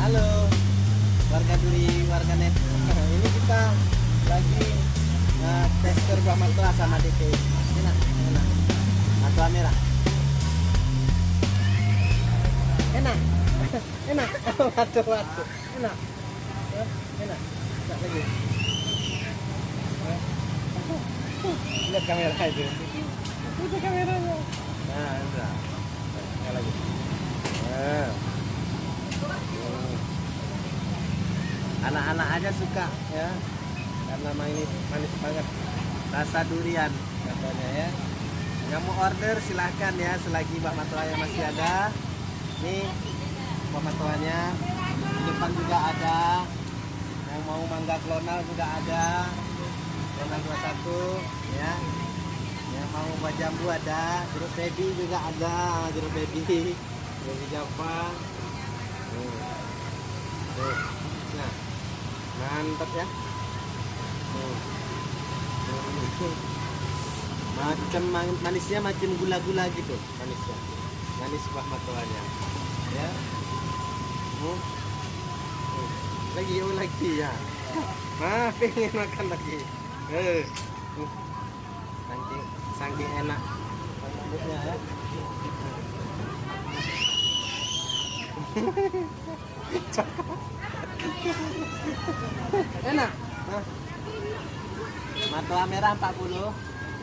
Halo warga Duri, warganet. Ini kita lagi tester buah matoa sama DP. Enak, enak. Matoa merah. Enak, enak. Matoa, enak. Enak. Enak lagi. Lihat kamera itu. Itu kameranya. Nah, udah. Yang lagi. Nah. Anak-anak aja suka ya, karena ini manis banget, rasa durian katanya ya. Yang mau order silahkan ya, selagi buah matoanya masih ada. Nih buah matoanya, di depan juga ada. Yang mau mangga klonal juga ada, klonal 21 ya. Yang mau buah jambu ada, jeruk baby juga ada, jeruk baby Java. Nah, mantap ya. Macam manisnya macam gula-gula gitu manisnya, manis buah matoanya ya. Lagi ya. Pengen makan lagi. Saking enak rambutnya ya. Enak. Matoa merah 40.